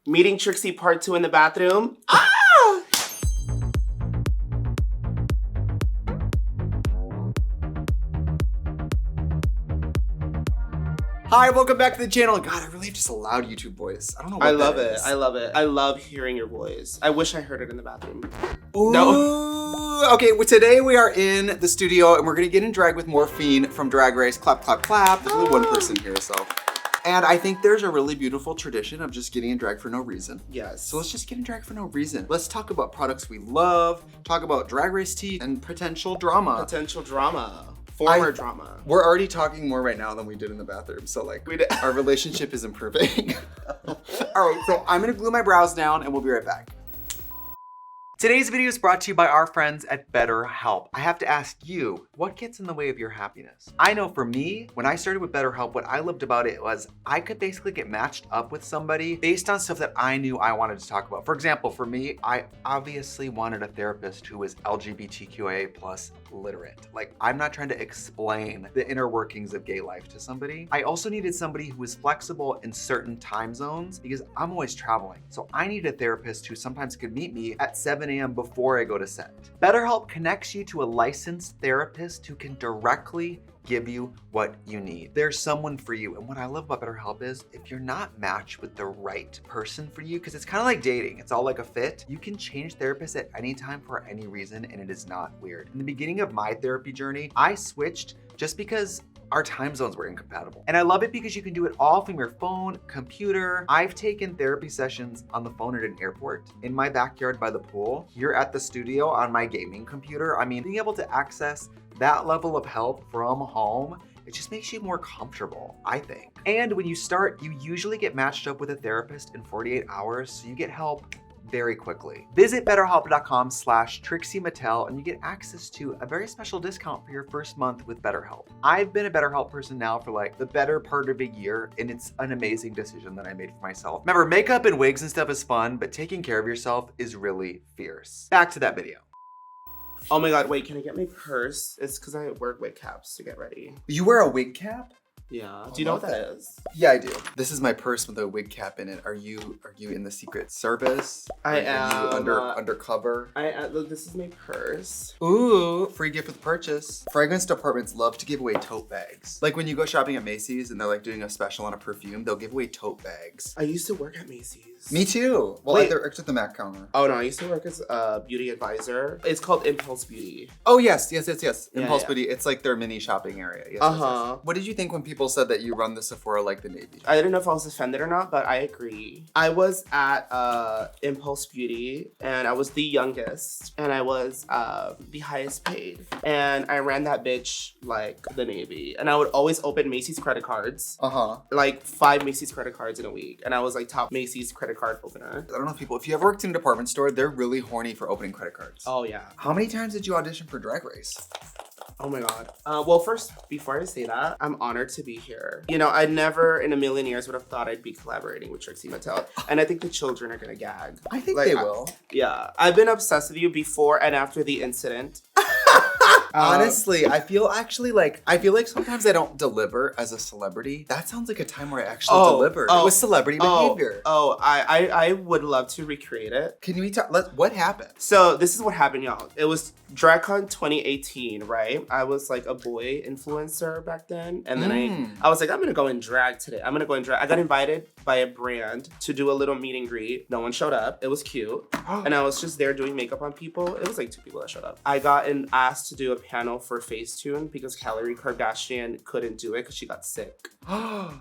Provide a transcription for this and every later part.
Meeting Trixie Part 2 in the bathroom. Ah! Hi, welcome back to the channel. God, I really have just a loud YouTube voice. I don't know what I love that it. is. I love it. I love hearing your voice. I wish I heard it in the bathroom. Ooh. No. Okay, well, today we are in the studio and we're gonna get in drag with Morphine from Drag Race. Clap, clap, clap. There's only one person here, so. And I think there's a really beautiful tradition of just getting in drag for no reason. Yes. So let's just get in drag for no reason. Let's talk about products we love, talk about Drag Race tea, and potential drama. Potential drama. Former drama. We're already talking more right now than we did in the bathroom, so like, our relationship is improving. All right, so I'm gonna glue my brows down and we'll be right back. Today's video is brought to you by our friends at BetterHelp. I have to ask you, what gets in the way of your happiness? I know for me, when I started with BetterHelp, what I loved about it was I could basically get matched up with somebody based on stuff that I knew I wanted to talk about. For example, for me, I obviously wanted a therapist who was LGBTQIA+ literate. Like, I'm not trying to explain the inner workings of gay life to somebody. I also needed somebody who was flexible in certain time zones because I'm always traveling. So I needed a therapist who sometimes could meet me at 7 a.m. before I go to set. BetterHelp connects you to a licensed therapist who can directly give you what you need. There's someone for you. And what I love about BetterHelp is if you're not matched with the right person for you, because it's kind of like dating, it's all like a fit, you can change therapists at any time for any reason and it is not weird. In the beginning of my therapy journey, I switched just because our time zones were incompatible. And I love it because you can do it all from your phone, computer. I've taken therapy sessions on the phone at an airport, in my backyard by the pool, here at the studio on my gaming computer. I mean, being able to access that level of help from home, it just makes you more comfortable, I think. And when you start, you usually get matched up with a therapist in 48 hours, so you get help very quickly. Visit betterhelp.com/Trixie Mattel and you get access to a very special discount for your first month with BetterHelp. I've been a BetterHelp person now for like the better part of a year, and it's an amazing decision that I made for myself. Remember, makeup and wigs and stuff is fun, but taking care of yourself is really fierce. Back to that video. Oh my God, wait, can I get my purse? It's because I wear wig caps to get ready. You wear a wig cap? Yeah. Do you know what that is? Yeah, I do. This is my purse with a wig cap in it. Are you in the Secret Service? I am. am. Undercover? Look, this is my purse. Ooh, free gift with purchase. Fragrance departments love to give away tote bags. Like when you go shopping at Macy's and they're like doing a special on a perfume, they'll give away tote bags. I used to work at Macy's. Me too. Well, Wait. they're at the Mac counter. Oh no, I used to work as a beauty advisor. It's called Impulse Beauty. Oh yes. Impulse yeah. Beauty. It's like their mini shopping area. Yes, Uh-huh. What did you think when people said that you run the Sephora like the Navy? I didn't know if I was offended or not, but I agree. I was at Impulse Beauty and I was the youngest and I was the highest paid. And I ran that bitch like the Navy. And I would always open Macy's credit cards. Uh-huh. Like 5 Macy's credit cards in a week. And I was like top Macy's credit card opener. I don't know if you ever worked in a department store, they're really horny for opening credit cards. Oh yeah. How many times did you audition for Drag Race? Oh my God. Well, first, before I say that, I'm honored to be here. You know, I never in a million years would have thought I'd be collaborating with Trixie Mattel. And I think the children are gonna gag. I think they will. Yeah. I've been obsessed with you before and after the incident. Honestly, I feel like sometimes I don't deliver as a celebrity. That sounds like a time where I actually delivered. It was celebrity behavior. I would love to recreate it. Can we talk? What happened? So this is what happened, y'all. It was DragCon 2018, right? I was like a boy influencer back then. And then I was like, I'm gonna go in drag today. I'm gonna go in drag. I got invited by a brand to do a little meet and greet. No one showed up. It was cute. And I was just there doing makeup on people. It was like 2 people that showed up. I got asked to do a panel for Facetune because Khloe Kardashian couldn't do it because she got sick.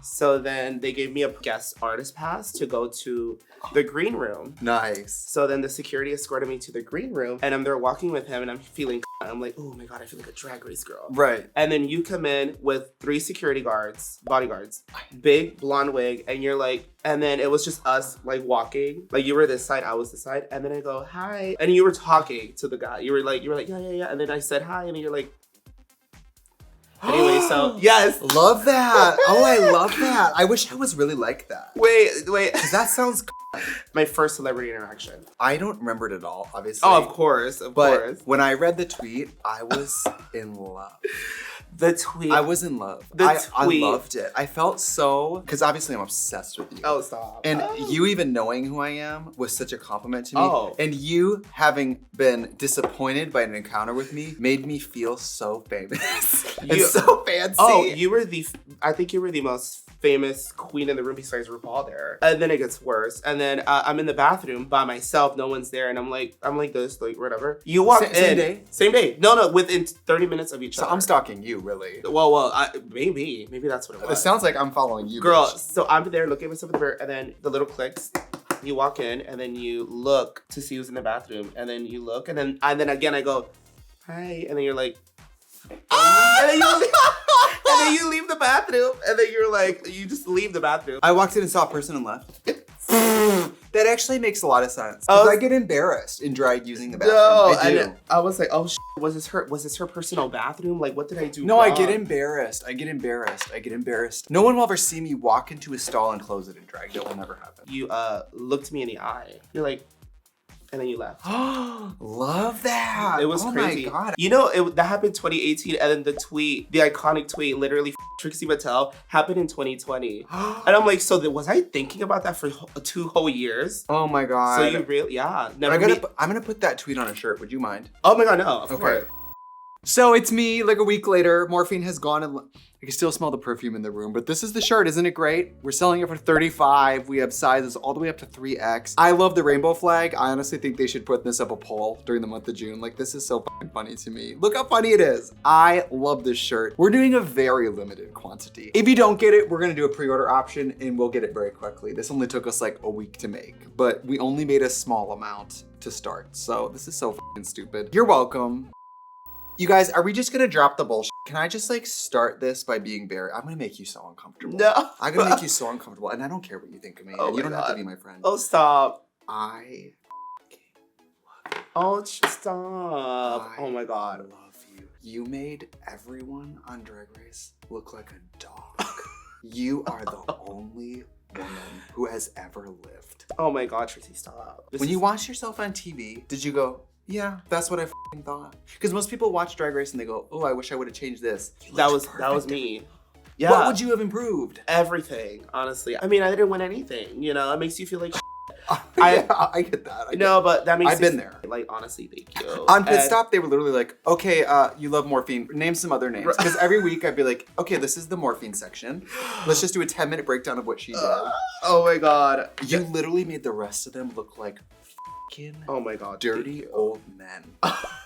So then they gave me a guest artist pass to go to the green room. Nice. So then the security escorted me to the green room and I'm there walking with him and I'm feeling I'm like, oh my God, I feel like a Drag Race girl. Right. And then you come in with 3 security guards, bodyguards, big blonde wig, and you're like, and then it was just us like walking. Like you were this side, I was this side. And then I go, hi. And you were talking to the guy. You were like, yeah. And then I said hi. And then you're like, anyway, so yes. Love that. Oh, I love that. I wish I was really like that. Wait. Because that sounds my first celebrity interaction. I don't remember it at all, obviously. Oh, of course. But when I read the tweet, I was in love. The tweet. I was in love. I loved it. I felt so, because obviously I'm obsessed with you. Oh, stop. And you even knowing who I am was such a compliment to me. Oh. And you having been disappointed by an encounter with me made me feel so famous and so fancy. Oh, I think you were the most famous queen in the room besides RuPaul there. And then it gets worse. And then I'm in the bathroom by myself. No one's there. And I'm like this, like whatever. You walk in. Same day? Same day. No, within 30 minutes of each other. So I'm stalking you, really. Well, maybe that's what it was. It sounds like I'm following you. Girl, bitch. so I'm there looking at myself in the mirror, and then the little clicks. You walk in, and then you look to see who's in the bathroom, and then you look, and then again I go, hi, and then you're like, and then you leave the bathroom, and then you're like, you just leave the bathroom. I walked in and saw a person and left. That actually makes a lot of sense. Because I get embarrassed in drag using the bathroom. No, I do. I was like, oh, was this her personal bathroom? Like, what did I do? No, wrong? I get embarrassed. No one will ever see me walk into a stall and close it in drag. That will never happen. You looked me in the eye. You're like, and then you left. Love that. It was crazy. Oh my God. You know, that happened 2018, and then the iconic tweet, literally Trixie Mattel, happened in 2020. And I'm like, so was I thinking about that for 2 whole years? Oh my God. So you really, yeah. I'm gonna put that tweet on a shirt. Would you mind? Oh my God, no, of course. So it's me, like a week later. Morphine has gone and I can still smell the perfume in the room, but this is the shirt, isn't it great? We're selling it for $35. We have sizes all the way up to 3X. I love the rainbow flag. I honestly think they should put this up a poll during the month of June. Like, this is so fucking funny to me. Look how funny it is. I love this shirt. We're doing a very limited quantity. If you don't get it, we're gonna do a pre-order option and we'll get it very quickly. This only took us like a week to make, but we only made a small amount to start. So this is so fucking stupid. You're welcome. You guys, are we just gonna drop the bullshit? Can I just like start this by being bare? I'm gonna make you so uncomfortable. No. I'm gonna make you so uncomfortable, and I don't care what you think of me. Oh and you my don't have to God. be my friend. Oh, stop. I Oh, stop. I Oh my God. love you. You made everyone on Drag Race look like a dog. You are the only woman who has ever lived. Oh my God, Trixie, stop. When you watched yourself on TV, did you go, yeah, that's what I f***ing thought? Because most people watch Drag Race and they go, oh, I wish I would have changed this. That was me. Yeah. What would you have improved? Everything, honestly. I mean, I didn't win anything, you know? It makes you feel like I get that. But that makes I've been there. Like, honestly, thank you. On Pit Stop, they were literally like, okay, you love Morphine. Name some other names. Because every week I'd be like, okay, this is the Morphine section. Let's just do a 10-minute breakdown of what she did. Oh my God. You literally made the rest of them look like oh my God, dirty old men.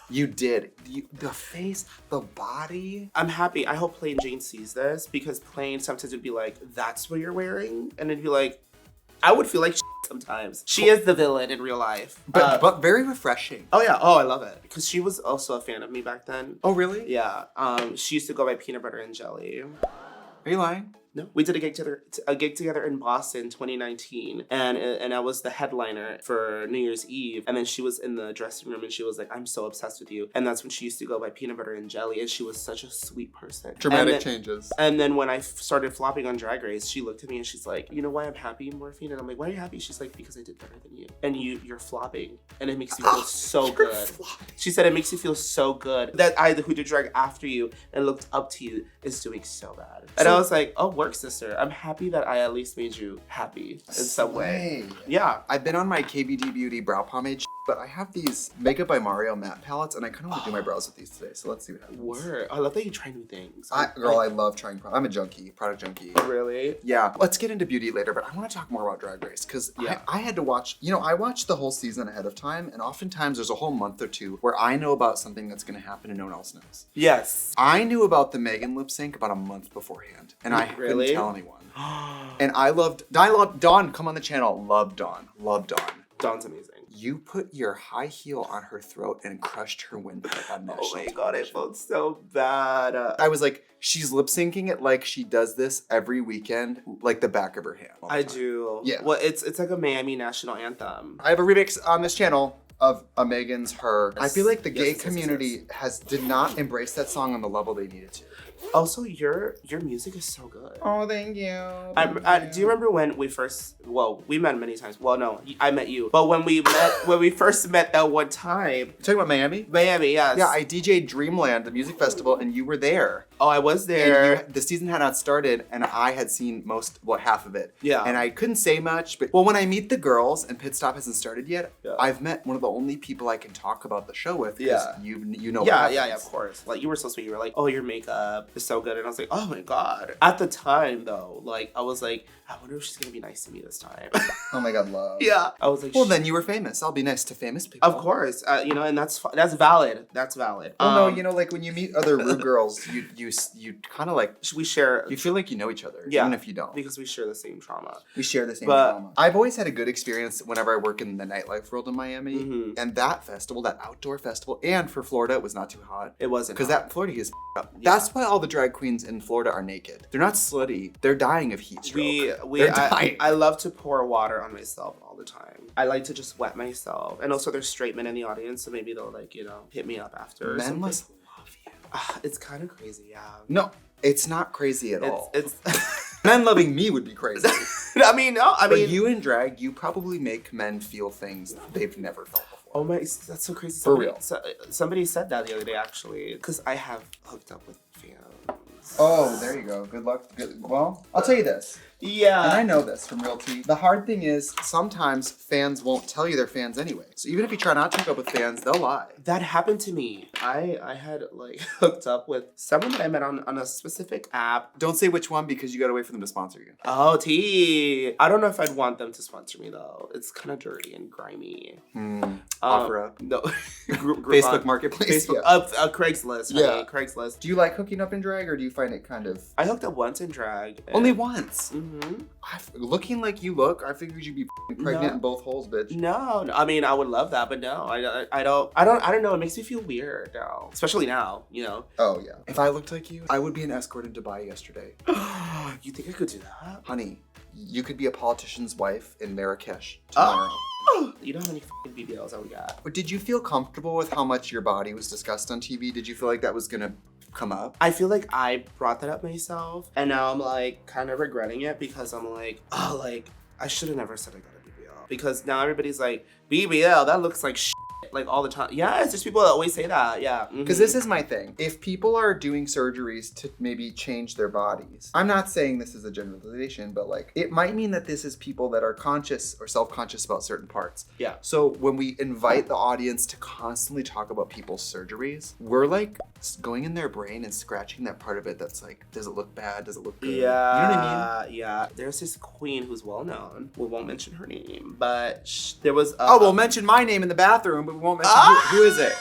You did. The face, the body. I'm happy. I hope Plain Jane sees this because Plain sometimes would be like, that's what you're wearing? And it'd be like, I would feel like sometimes. She is the villain in real life. But very refreshing. Oh yeah. Oh, I love it. Because she was also a fan of me back then. Oh, really? Yeah. She used to go by Peanut Butter and Jelly. Are you lying? No, we did a gig together in Boston 2019, and I was the headliner for New Year's Eve, and then she was in the dressing room and she was like, I'm so obsessed with you, and that's when she used to go by Peanut Butter and Jelly, and she was such a sweet person. Dramatic changes. And then when I started flopping on Drag Race, she looked at me and she's like, you know why I'm happy, Morphine? And I'm like, why are you happy? She's like, because I did better than you, and you're flopping, and it makes you feel so good. She said it makes you feel so good that I, who did drag after you and looked up to you, is doing so bad. And I was like, oh, work, sister. I'm happy that I at least made you happy in some way. Yeah. I've been on my KBD Beauty brow pomade, but I have these Makeup by Mario matte palettes, and I kind of want to do my brows with these today. So let's see what happens. Word. I love that you try new things. I love trying. I'm a junkie, product junkie. Really? Yeah. Let's get into beauty later, but I want to talk more about Drag Race because I had to watch. You know, I watched the whole season ahead of time, and oftentimes there's a whole month or two where I know about something that's going to happen and no one else knows. Yes. I knew about the Megan lip sync about a month beforehand, and I couldn't tell anyone. And I loved Dawn. Come on the channel. Love Dawn. Dawn's amazing. You put your high heel on her throat and crushed her windpipe on national television. God, I felt so bad. I was like, she's lip syncing it like she does this every weekend, like the back of her hand. I do. Yeah. Well, it's like a Miami national anthem. I have a remix on this channel of a Megan's Her. I feel like the gay community did not embrace that song on the level they needed to. Also, your music is so good. Oh, thank you. Do you remember when we first? Well, we met many times. Well, no, I met you. But when we first met that one time. You talking about Miami? Miami, yes. Yeah, I DJ'd Dreamland, the music festival, and you were there. Oh, I was there. And the season had not started, and I had seen half of it. Yeah. And I couldn't say much, but when I meet the girls and Pit Stop hasn't started yet, I've met one of the only people I can talk about the show with. Yeah. You know. Yeah, of course. Like you were so sweet. You were like, oh, your makeup is so good, and I was like, oh my god. At the time, though, like I was like, I wonder if she's gonna be nice to me this time. Oh my god, love. Yeah. I was like, well, then you were famous. I'll be nice to famous people. Of course, and that's valid. That's valid. Well, no, like when you meet other rude girls, you kind of like we share. You feel like you know each other, yeah, even if you don't, because we share the same trauma. We share the same trauma. I've always had a good experience whenever I work in the nightlife world in Miami, and that festival, that outdoor festival, and for Florida, it was not too hot. It wasn't because that Florida heat is up. Yeah. That's why all the drag queens in Florida are naked. They're not slutty. They're dying of heat stroke. I love to pour water on myself all the time. I like to just wet myself. And also there's straight men in the audience, so maybe they'll hit me up after. Men must love you. It's kind of crazy, yeah. No, it's not crazy at all. It's men loving me would be crazy. I mean, you in drag, you probably make men feel things they've never felt before. Oh my, that's so crazy. For real. Somebody said that the other day, actually, because I have hooked up with fans. Oh, there you go. Good luck. Well, I'll tell you this. Yeah. And I know this from real tea. The hard thing is sometimes fans won't tell you they're fans anyway. So even if you try not to hook up with fans, they'll lie. That happened to me. I had hooked up with someone that I met on a specific app. Don't say which one because you gotta wait for them to sponsor you. Oh, T. I don't know if I'd want them to sponsor me though. It's kind of dirty and grimy. Offer up. No. Facebook Marketplace. Facebook. Yeah. Craigslist. Yeah. Honey, Craigslist. Do you like hooking up in drag or do you find it kind of... I hooked up once in drag. Only once? Mm-hmm. Looking like you look, I figured you'd be pregnant in both holes, bitch. No. I mean, I would love that, but no. I don't know. It makes me feel weird now. Especially now, Oh, yeah. If I looked like you, I would be an escort in Dubai yesterday. You think I could do that? Honey, you could be a politician's wife in Marrakesh tomorrow. You know how many BBLs I would get. But did you feel comfortable with how much your body was discussed on TV? Did you feel like that was gonna come up? I feel like I brought that up myself, and now I'm kind of regretting it because I'm I should have never said I got a BBL, because now everybody's like, BBL, that looks like shit. All the time. Yeah, it's just people that always say that. Yeah. Because this is my thing. If people are doing surgeries to maybe change their bodies, I'm not saying this is a generalization, but it might mean that this is people that are conscious or self-conscious about certain parts. Yeah. So when we invite the audience to constantly talk about people's surgeries, we're going in their brain and scratching that part of it that's does it look bad? Does it look good? Yeah. You know what I mean? Yeah. There's this queen who's well known. We won't mention her name, but there was. We'll mention my name in the bathroom, but we won't mention who is it.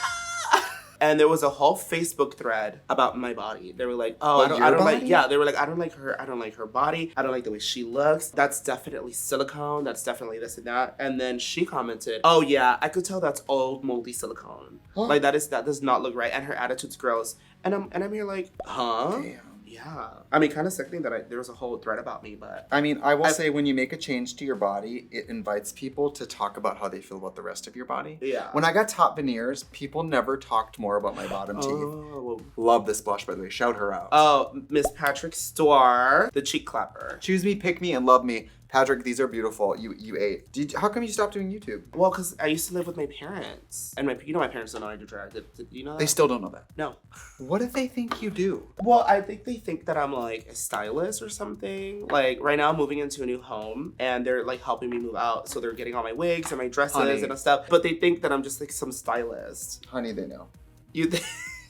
And there was a whole Facebook thread about my body. They were like, oh, I don't like, yeah, they were like, I don't like her. I don't like her body. I don't like the way she looks. That's definitely silicone. That's definitely this and that. And then she commented, oh yeah, I could tell that's old moldy silicone. Huh? That does not look right. And her attitude's gross. And I'm here like, huh? Damn. Yeah. I mean, kind of sickening that there was a whole thread about me, but... I mean, I will say when you make a change to your body, it invites people to talk about how they feel about the rest of your body. Yeah. When I got top veneers, people never talked more about my bottom teeth. Love this blush, by the way. Shout her out. Oh, Miss Patrick Store, the cheek clapper. Choose me, pick me, and love me. Patrick, these are beautiful. You ate. How come you stopped doing YouTube? Well, because I used to live with my parents. And my parents don't know I do drag. Did you know that? They still don't know that? No. What do they think you do? Well, I think they think that I'm a stylist or something. Right now I'm moving into a new home and they're helping me move out. So they're getting all my wigs and my dresses and stuff. But they think that I'm just some stylist. Honey, they know. You think?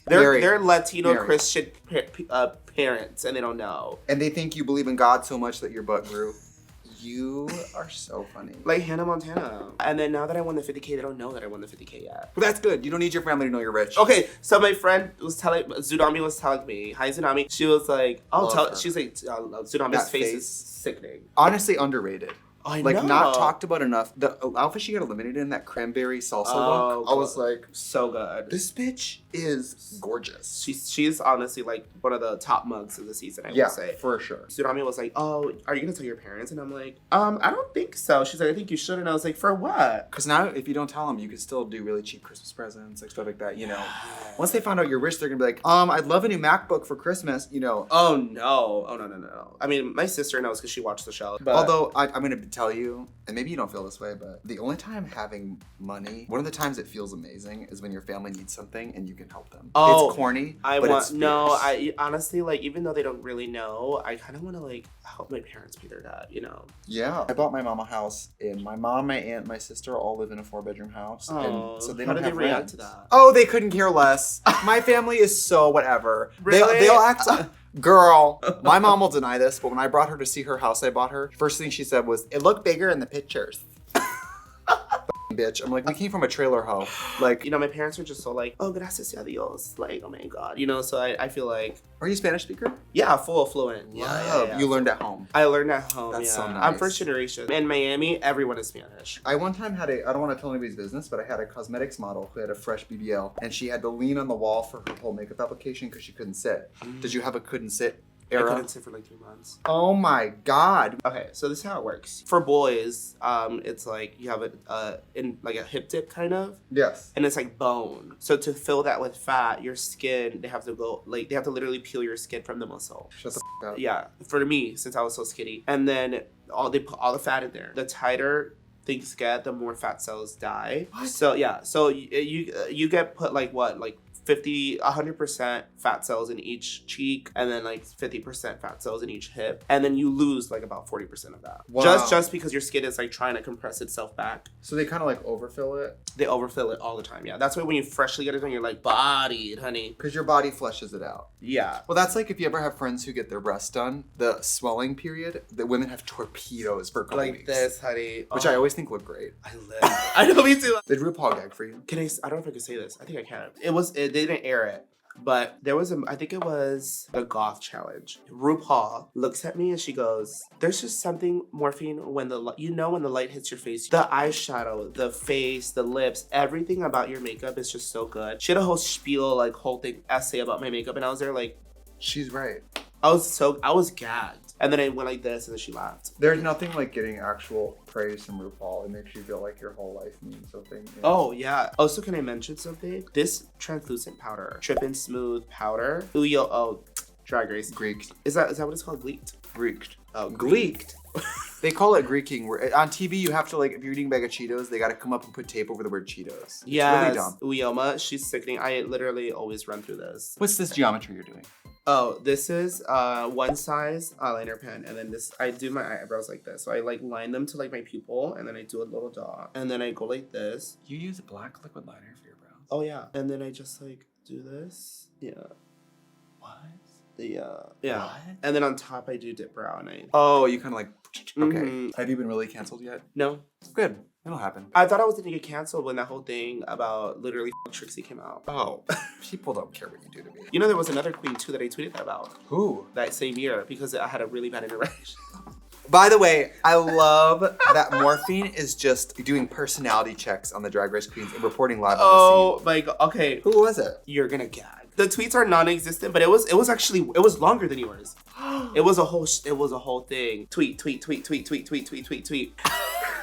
They're Latino Christian parents and they don't know. And they think you believe in God so much that your butt grew. You are so funny. Like Hannah Montana. And then now that I won the 50K, they don't know that I won the 50K yet. But that's good. You don't need your family to know you're rich. Okay, so my friend Tsunami was telling me, hi Tsunami. She was like, she's like, Tsunami's face is sickening. Honestly, underrated. I like know. not talked about enough. The outfit she got eliminated in, that cranberry salsa look, I was like, so good. This bitch is gorgeous. She's honestly like one of the top mugs of the season, I would say. For sure. Tsunami was like, oh, are you gonna tell your parents? And I'm like, I don't think so. She's like, I think you should. And I was like, for what? Because now if you don't tell them, you can still do really cheap Christmas presents, like stuff like that, you know. Once they find out you're rich, they're gonna be like, I'd love a new MacBook for Christmas, you know. Oh no. I mean, my sister knows because she watched the show. But... Although I'm gonna tell you, and maybe you don't feel this way, but the only time having money, one of the times it feels amazing is when your family needs something and you can help them. Oh, it's corny. I honestly, like, even though they don't really know, I kind of want to like help my parents be their dad, you know. Yeah. I bought my mom a house, and my mom, my aunt, my sister all live in a 4-bedroom house. Oh, and so they how don't did have they react rent. to that? Oh, they couldn't care less. My family is so whatever. Really? They'll act. Girl, my mom will deny this, but when I brought her to see her house I bought her, first thing she said was, "It looked bigger in the pictures." Bitch. I'm like, we came from a trailer hoe. Like, you know, my parents are just so like, oh, gracias a Dios. Like, oh my God. You know, so I feel like. Are you a Spanish speaker? Yeah, full fluent. Yeah. You learned at home. I learned at home. That's so nice. I'm first generation. In Miami, everyone is Spanish. I one time had I don't want to tell anybody's business, but I had a cosmetics model who had a fresh BBL, and she had to lean on the wall for her whole makeup application because she couldn't sit. Did you have a couldn't sit era? I couldn't sit for like 3 months. Oh my God. Okay, so this is how it works. For boys, it's like you have in like a hip dip kind of. Yes. And it's like bone. So to fill that with fat, your skin, they have to literally peel your skin from the muscle. Shut the f up. Yeah, for me, since I was so skinny. And then they put all the fat in there. The tighter things get, the more fat cells die. What? So yeah, so you get put like 100% fat cells in each cheek, and then like 50% fat cells in each hip, and then you lose like about 40% of that. Wow. Just because your skin is like trying to compress itself back. So they kind of like overfill it? They overfill it all the time, yeah. That's why when you freshly get it done, you're like, bodied, honey. Because your body fleshes it out. Yeah. Well, that's like if you ever have friends who get their breasts done, the swelling period, the women have torpedoes for a couple weeks. Like this, honey. Which I always think look great. I live. I know, me too. Did RuPaul gag for you? I don't know if I can say this. I think I can. They didn't air it. But there was I think it was the goth challenge. RuPaul looks at me and she goes, there's just something, Morphine, when the light hits your face, the eyeshadow, the face, the lips, everything about your makeup is just so good. She had a whole spiel, like whole essay about my makeup, and I was there like, she's right. I was gagged. And then I went like this, and then she laughed. There's nothing like getting actual praise from RuPaul. It makes you feel like your whole life means something. You know? Oh, yeah. Also, can I mention something? This translucent powder, Trip and Smooth powder. Drag Race. Greeked. Is that what it's called? Gleeked? Greeked. Oh, Gleeked. They call it Greeking. Where on TV, you have to like, if you're eating a bag of Cheetos, they got to come up and put tape over the word Cheetos. Yeah. It's really dumb. Uyoma, she's sickening. I literally always run through this. What's this geometry you're doing? Oh, this is one size eyeliner pen, and then I do my eyebrows like this. So I like line them to like my pupil, and then I do a little dot, and then I go like this. You use a black liquid liner for your brows? Oh yeah, and then I just like do this. Yeah. What? Yeah. What? And then on top I do dip brow, and Oh, you kind of like. Okay. Mm-hmm. Have you been really canceled yet? No. Good. It'll happen. I thought I was gonna get canceled when that whole thing about literally Trixie came out. Oh, people don't care what you do to me. You know, there was another queen too that I tweeted that about. Who? That same year, because I had a really bad interaction. By the way, I love that Morphine is just doing personality checks on the Drag Race queens and reporting live on the Oh my God. Okay. Who was it? You're gonna gag. The tweets are non-existent, but it was longer than yours. It was a whole thing. Tweet.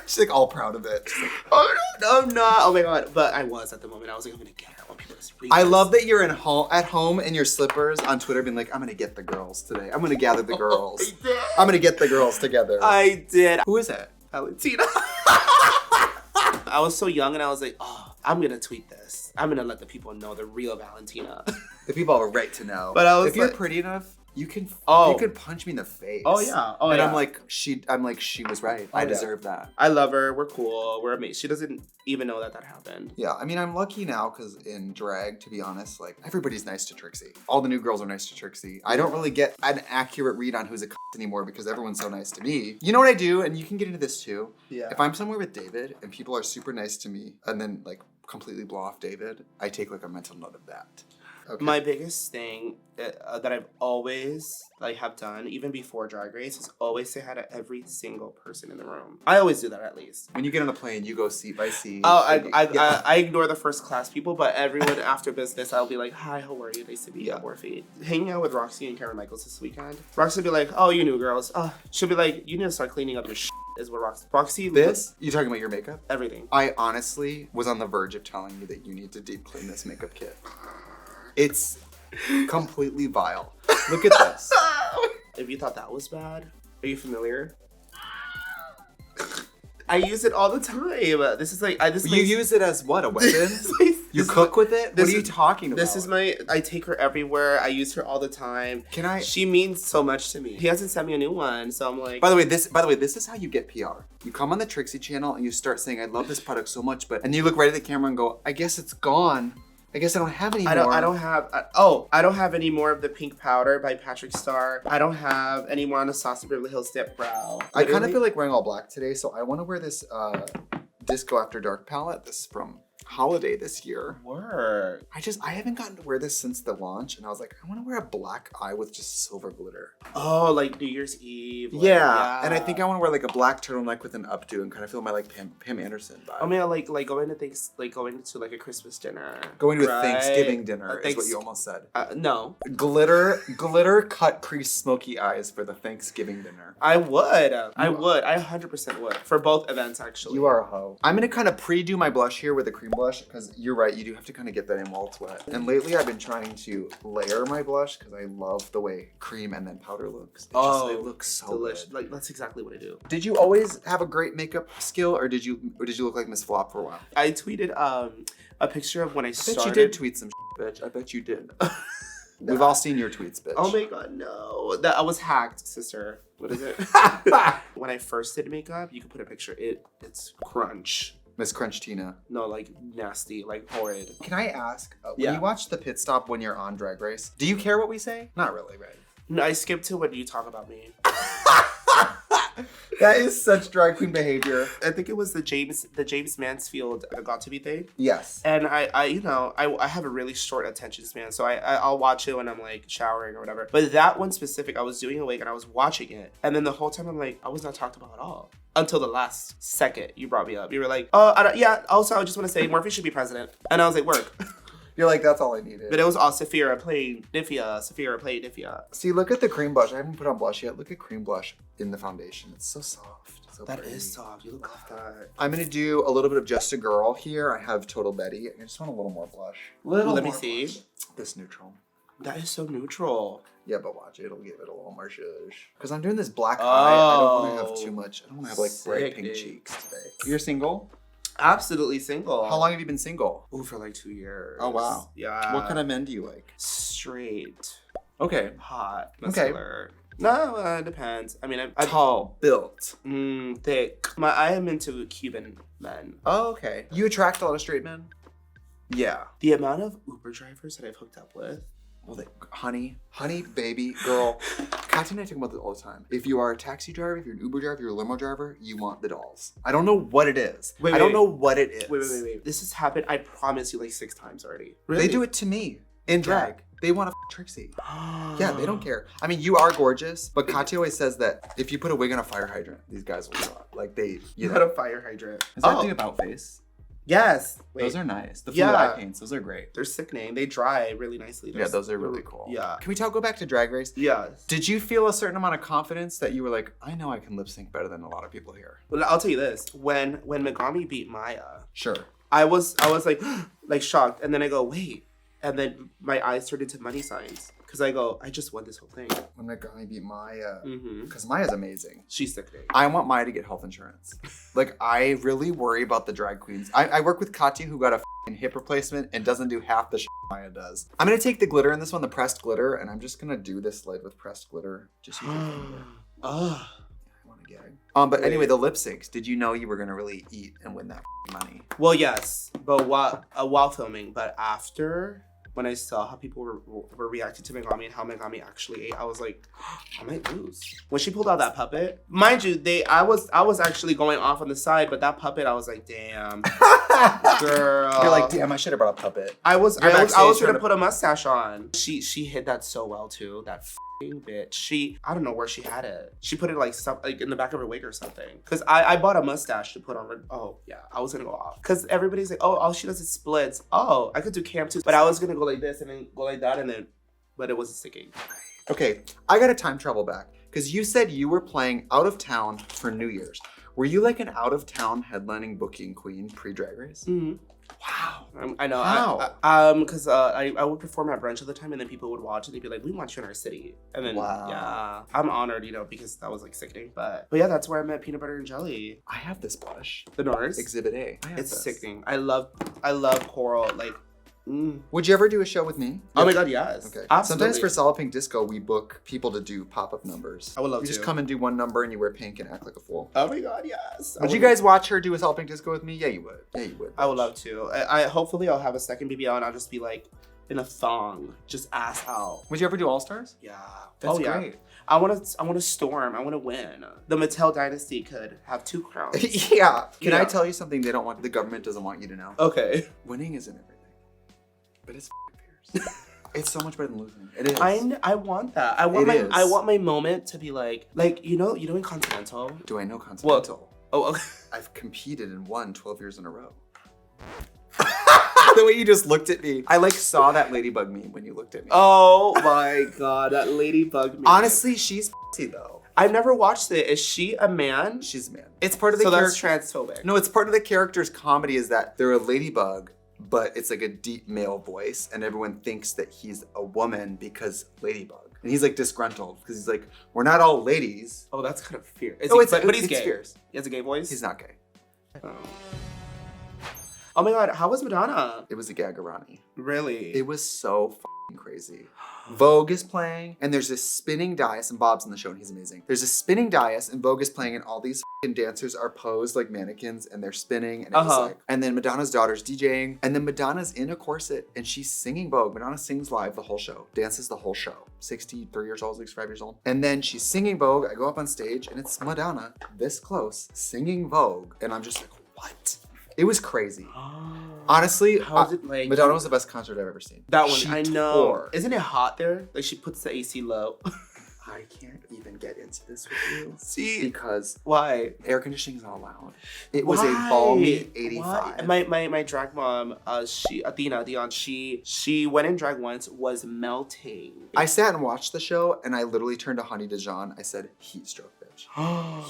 She's like all proud of it. Like, Oh no, I'm not. Oh my God. But I was at the moment. I was like, I'm gonna get it. I want people to read I this. love that you're at home in your slippers on Twitter being like, I'm gonna get the girls today. I'm gonna gather the girls. I did. I'm gonna get the girls together. I did. Who is it? Valentina. I was so young and I was like, oh, I'm gonna tweet this. I'm gonna let the people know the real Valentina. The people have a right to know. But I was if you're like- pretty enough, you can punch me in the face. Oh yeah. Oh and yeah. I'm like, she was right. I deserve that. I love her. We're cool. We're amazing. She doesn't even know that happened. Yeah, I mean, I'm lucky now because in drag, to be honest, like everybody's nice to Trixie. All the new girls are nice to Trixie. I don't really get an accurate read on who's a anymore because everyone's so nice to me. You know what I do? And you can get into this too. Yeah. If I'm somewhere with David and people are super nice to me and then like completely blow off David, I take like a mental note of that. Okay. My biggest thing that I've always have done, even before Drag Race, is always say hi to every single person in the room. I always do that at least. When you get on the plane, you go seat by seat. Oh, I ignore the first class people, but everyone after business, I'll be like, hi, how are you? Nice to meet you, Morphine. Hanging out with Roxy and Karen Michaels this weekend. Roxy will be like, oh, you new girls. She'll be like, you need to start cleaning up your shit, is what Roxy. You talking about your makeup? Everything. I honestly was on the verge of telling you that you need to deep clean this makeup kit. It's completely vile. Look at this. If you thought that was bad, are you familiar? I use it all the time. This is like you use it as what, a weapon? You cook with it? What are you talking about? This is I take her everywhere. I use her all the time. She means so much to me. He hasn't sent me a new one, so I'm like. By the way, this is how you get PR. You come on the Trixie channel and you start saying, I love this product so much, and you look right at the camera and go, I guess it's gone. I guess I don't have any more. I don't have any more of the pink powder by Patrick Star. I don't have any more on the Saucy Beverly Hills Dip Brow. I kind of feel like wearing all black today, so I want to wear this Disco After Dark palette. This is from Holiday this year. Word. I haven't gotten to wear this since the launch, and I was like, I want to wear a black eye with just silver glitter. Oh, like New Year's Eve. Yeah. And I think I want to wear like a black turtleneck with an updo and kind of feel my like Pam Anderson vibe. I mean, like going to things, like going to like a Christmas dinner. Going to a Thanksgiving dinner is what you almost said. No. Glitter cut crease smoky eyes for the Thanksgiving dinner. I would. I 100% would. For both events, actually. You are a hoe. I'm going to kind of pre-do my blush here with a cream blush because you're right, you do have to kind of get that in while it's wet. And lately I've been trying to layer my blush because I love the way cream and then powder looks. They look so delicious. good. Like that's exactly what I do. Did you always have a great makeup skill or did you look like Miss Flop for a while? I tweeted a picture of when I started. I bet you did tweet some bitch. I bet you did. We've all seen your tweets, bitch. Oh my god, no. I was hacked, sister. What is it? When I first did makeup, you could put a picture. It's crunch. Miss Crunch Tina. No, like nasty, like horrid. Can I ask, when you watch the pit stop when you're on Drag Race, do you care what we say? Not really, right? No, I skip to when you talk about me. That is such drag queen behavior. I think it was the James Mansfield Got To Be thing. Yes. And I have a really short attention span, so I'll watch it when I'm like showering or whatever. But that one specific, I was doing a wig and I was watching it, and then the whole time I'm like, I was not talked about at all. Until the last second, you brought me up. You were like, also, I just want to say Morphe should be president. And I was like, work. You're like, that's all I needed. But it was all Saphira playing Nifia. See, look at the cream blush. I haven't put on blush yet. Look at cream blush in the foundation. It's so soft. That is soft. You look like that. I'm going to do a little bit of Just a Girl here. I have Total Betty. I just want a little more blush. Let me see. This neutral. That is so neutral. Yeah, but watch it. It'll give it a little more shush. Because I'm doing this black eye. I don't want to have too much. I don't want to have like bright pink cheeks today. You're single? Absolutely single. How long have you been single? Oh, for like 2 years. Oh, wow. Yeah. What kind of men do you like? Straight. Okay. Hot. Muscular. Okay. No, it depends. I mean, I'm tall, built, thick. I am into Cuban men. Oh, okay. You attract a lot of straight men? Yeah. The amount of Uber drivers that I've hooked up with. Well, honey, baby, girl. Katya and I talk about this all the time. If you are a taxi driver, if you're an Uber driver, if you're a limo driver, you want the dolls. I don't know what it is. I don't know what it is. Wait. This has happened, I promise you, like 6 times already. Really? They do it to me in drag. They want to Trixie. Yeah, they don't care. I mean, you are gorgeous, but Katya always says that if you put a wig on a fire hydrant, these guys will draw. Like you know. Not a fire hydrant. Is that the about face? Yes. Those are nice. The fluid eye paints, those are great. They're sickening. They dry really nicely. Those are really cool. Yeah. Can we go back to Drag Race? Yes. Did you feel a certain amount of confidence that you were like, I know I can lip sync better than a lot of people here? Well, I'll tell you this. When Megami beat Maya, sure, I was like like shocked, and then I go, wait, and then my eyes turned into money signs. Because I go, I just won this whole thing. When Megami beat Maya. Because Maya's amazing. She's sickening. I want Maya to get health insurance. Like, I really worry about the drag queens. I work with Katya, who got a hip replacement and doesn't do half the Maya does. I'm going to take the glitter in this one, the pressed glitter, and I'm just going to do this lid with pressed glitter. Just use your finger. I want to gag. But anyway, the lip syncs. Did you know you were going to really eat and win that money? Well, yes. But while filming. But after... when I saw how people were reacting to Megami and how Megami actually ate, I was like, I might lose. When she pulled out that puppet, mind you, I was actually going off on the side, but that puppet, I was like, damn, girl. You're like, damn, I should have brought a puppet. I was gonna put a mustache on. She hid that so well too. That bitch. I don't know where she had it. She put it like in the back of her wig or something. Cause I bought a mustache to put on. Oh yeah, I was gonna go off. Cause everybody's like, oh, all she does is splits. Oh, I could do cam too, but I was gonna go like this and then go like that but it wasn't sticking. Okay, I gotta time travel back. Cause you said you were playing out of town for New Year's. Were you like an out of town headlining booking queen pre-Drag Race? Mm-hmm. Wow. I know. How? Because I would perform at brunch all the time, and then people would watch, and they'd be like, "We want you in our city." And then, yeah, I'm honored, because that was like sickening. But yeah, that's where I met Peanut Butter and Jelly. I have this blush. The Norse Exhibit A. It's sickening. I love coral. Like, Would you ever do a show with me? Oh my God, yes. Okay. Absolutely. Sometimes for Solid Pink Disco, we book people to do pop-up numbers. I would love to. You just come and do one number and you wear pink and act like a fool. Oh my God, yes. Would you guys watch her do a Solid Pink Disco with me? Yeah, you would. Yeah, you would. I would love to. Hopefully I'll have a second BBL and I'll just be like in a thong, just ass out. Would you ever do All Stars? Yeah. That's great. I want to storm. I want to win. The Mattel dynasty could have 2 crowns. Yeah. Can I tell you something the government doesn't want you to know? Okay. Winning isn't everything. But it's fierce. It's so much better than losing. It is. I want that. I want my moment to be like in Continental. Do I know Continental? Well, okay. I've competed and won 12 years in a row. The way you just looked at me. I saw that ladybug meme when you looked at me. Oh my God, that ladybug meme. Honestly, she's though. I've never watched it. Is she a man? She's a man. It's part of the that's transphobic. No, it's part of the character's comedy is that they're a ladybug, but it's like a deep male voice, and everyone thinks that he's a woman because ladybug. And he's like disgruntled because he's like, we're not all ladies. Oh, that's kind of fierce. But he's gay. Fierce. He has a gay voice? He's not gay. Oh my God, how was Madonna? It was a Gagarani. Really? It was so fucking crazy. Vogue is playing, and there's this spinning dais, and Bob's in the show, and he's amazing. There's a spinning dais, and Vogue is playing, and all these fucking dancers are posed like mannequins, and they're spinning, and it was and then Madonna's daughter's DJing, and then Madonna's in a corset, and she's singing Vogue. Madonna sings live the whole show, dances the whole show. 63 years old, 65 years old. And then she's singing Vogue. I go up on stage, and it's Madonna, this close, singing Vogue, and I'm just like, what? It was crazy. Honestly, how is it like? Madonna was the best concert I've ever seen. That one, I know. Isn't it hot there? Like she puts the AC low. I can't even get into this with you. See, because why? Air conditioning is not allowed. It was a balmy 85. My drag mom, Athena Dion, she went in drag once, was melting. I sat and watched the show, and I literally turned to Honey Dijon. I said, "Heat stroke, bitch."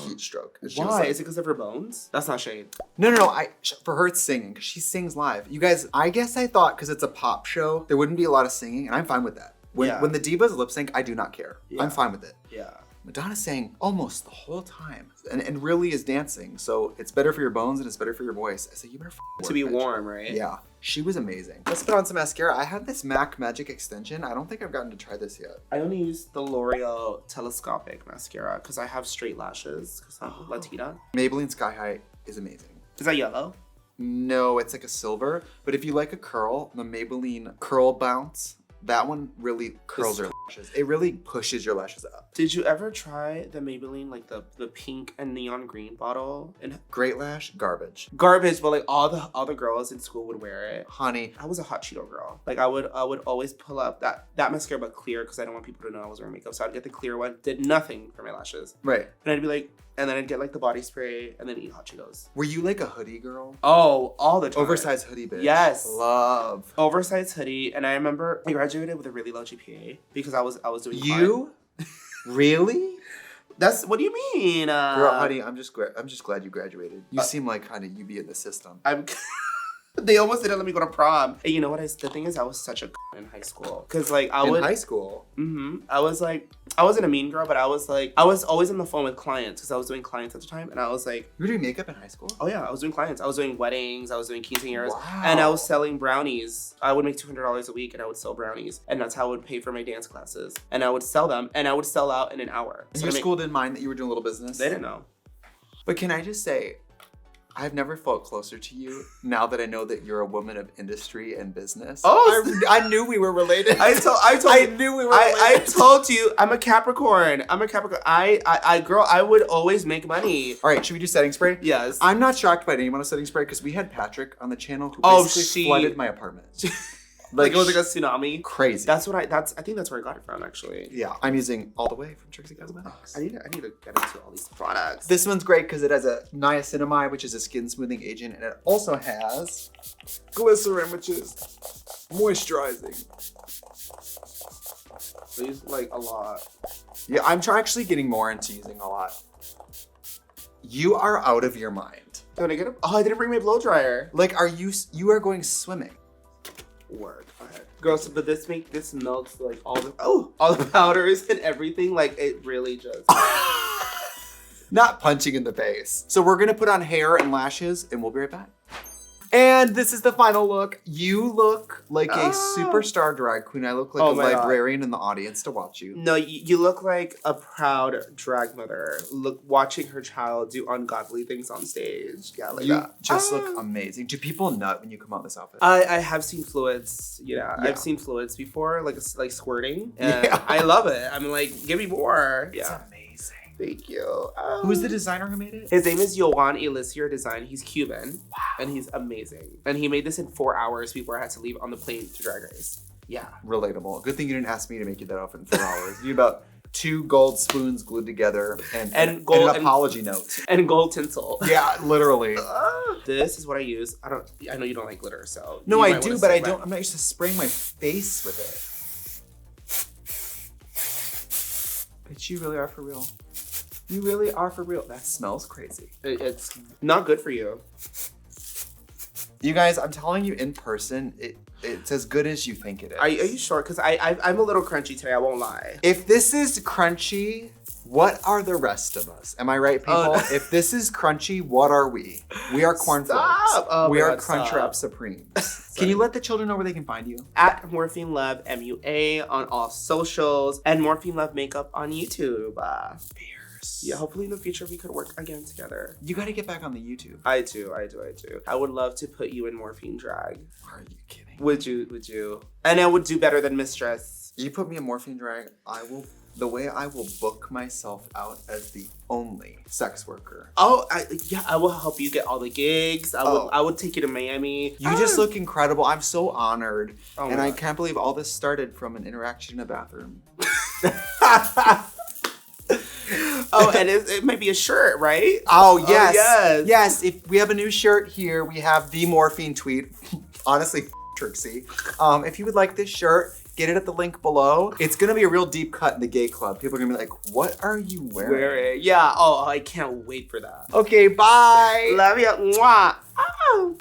Heat stroke. And why? Is it because of her bones? That's not shade. No. For her, it's singing because she sings live. You guys, I guess I thought because it's a pop show, there wouldn't be a lot of singing, and I'm fine with that. When the divas lip sync, I do not care. Yeah. I'm fine with it. Yeah. Madonna sang almost the whole time and really is dancing. So it's better for your bones and it's better for your voice. I said, you better to be warm, right? Yeah. She was amazing. Let's put on some mascara. I have this MAC Magic Extension. I don't think I've gotten to try this yet. I only use the L'Oreal Telescopic Mascara because I have straight lashes because I'm Latina. Maybelline Sky High is amazing. Is that yellow? No, it's like a silver. But if you like a curl, the Maybelline Curl Bounce, that one really curls your lashes. It really pushes your lashes up. Did you ever try the Maybelline, like the pink and neon green bottle? And Great Lash, garbage. Garbage, but like all the girls in school would wear it. Honey, I was a hot Cheeto girl. Like I would always pull up that mascara but clear because I don't want people to know I was wearing makeup. So I'd get the clear one. Did nothing for my lashes. Right. And I'd be like, and then I'd get like the body spray and then eat hot Cheetos. Were you like a hoodie girl? Oh, all the time. Oversized hoodie bitch. Yes. Love. Oversized hoodie. And I remember I graduated with a really low GPA because I was doing You? Really? That's what do you mean? Girl, honey, I'm just glad you graduated. You seem like, honey, you be in the system. They almost didn't let me go to prom. And you know what? The thing is, I was such a in high school. Cause like in high school? Mm-hmm. I wasn't a mean girl, but I was always on the phone with clients because I was doing clients at the time. And I was like. You were doing makeup in high school? Oh yeah, I was doing clients. I was doing weddings. I was doing quinceañeras. Wow. And I was selling brownies. I would make $200 a week and I would sell brownies. And that's how I would pay for my dance classes. And I would sell them and I would sell out in an hour. And your school didn't mind that you were doing a little business? They didn't know. But can I just say, I've never felt closer to you now that I know that you're a woman of industry and business. Oh, I knew we were related. I knew we were related. I told you, I'm a Capricorn. Girl, I would always make money. All right, should we do setting spray? Yes. I'm not shocked by any amount of setting spray because we had Patrick on the channel who basically flooded my apartment. Like it was like a tsunami. Crazy. I think that's where I got it from, actually. Yeah, I'm using all the way from Trixie Cosmetics. I need to get into all these products. This one's great because it has a niacinamide, which is a skin smoothing agent, and it also has glycerin, which is moisturizing. These like a lot. Yeah, I'm actually getting more into using a lot. You are out of your mind. Don't I get it? Oh, I didn't bring my blow dryer. Like, you are going swimming. Word. Okay. Girls, but this melts like all the powders and everything. Like it really just not punching in the face. So we're gonna put on hair and lashes and we'll be right back. And this is the final look. You look like a superstar drag queen. I look like a librarian in the audience to watch you. No, you look like a proud drag mother. Watching her child do ungodly things on stage. Yeah, like you that. Just look amazing. Do people nut when you come out in this outfit? I have seen fluids. Yeah, I've seen fluids before, like squirting. And I love it. I'm like, give me more. It's amazing. Thank you. Who's the designer who made it? His name is Yoan Elisier Design. He's Cuban. Wow. And he's amazing. And he made this in 4 hours before I had to leave on the plane to Drag Race. Yeah. Relatable. Good thing you didn't ask me to make you that outfit in 4 hours. You about 2 gold spoons glued together and an apology note. And gold tinsel. Yeah, literally. This is what I use. I know you don't like glitter, so. No, I do, but I'm not used to spraying my face with it. But you really are for real. You really are for real. That smells crazy. It's not good for you. You guys, I'm telling you in person, it's as good as you think it is. Are you sure? Because I'm a little crunchy today, I won't lie. If this is crunchy, what are the rest of us? Am I right, people? If this is crunchy, what are we? We are cornflakes. Oh, we are Crunchwrap Supremes. Can you let the children know where they can find you? At Morphine Love, MUA on all socials, and Morphine Love Makeup on YouTube. Yeah, hopefully in the future we could work again together. You gotta get back on the YouTube. I do. I would love to put you in Morphine drag. Are you kidding? Would you? And I would do better than Mistress. You put me in Morphine drag, the way I will book myself out as the only sex worker. Oh, I will help you get all the gigs. I would take you to Miami. You just look incredible. I'm so honored. Oh and I can't believe all this started from an interaction in a bathroom. Oh, and it might be a shirt, right? Oh, yes. Yes, if we have a new shirt here, we have the Morphine tweet. Honestly, Trixie. If you would like this shirt, get it at the link below. It's gonna be a real deep cut in the gay club. People are gonna be like, what are you wearing? Yeah, I can't wait for that. Okay, bye. Love you. Mwah. Oh.